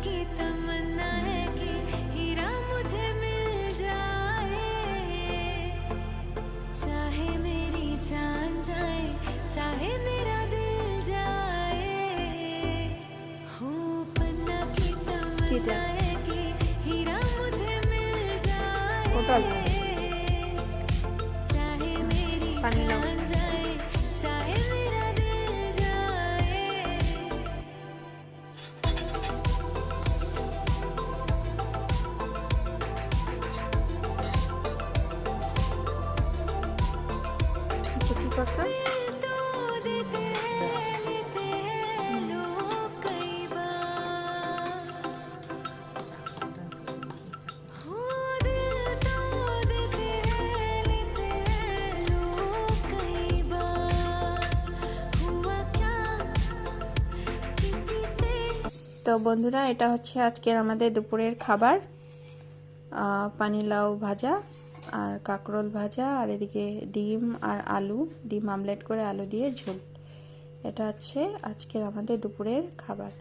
की तमन्ना है कि हीरा मुझे मिल जाए, चाहे मेरी जान जाए, चाहे मेरा दिल जाए, हो पन्ना की तमन्ना है कि हीरा मुझे मिल जाए, चाहे मेरी जान जाए, चाहे मेरा दिल जाए। কি করছো? तो देते हैं लेते हैं लोग कई बार, हो दिल तो देते हैं लेते हैं लोग कई बार, हुआ क्या किसी से। তো বন্ধুরা, এটা হচ্ছে আজকের আমাদের দুপুরের খাবার। পানিলাউ ভাজা আর কাঁকরোল ভাজা, আর এদিকে ডিম আর আলু, ডিম আমলেট করে আলু দিয়ে ঝোল। এটা হচ্ছে আজকের আমাদের দুপুরের খাবার।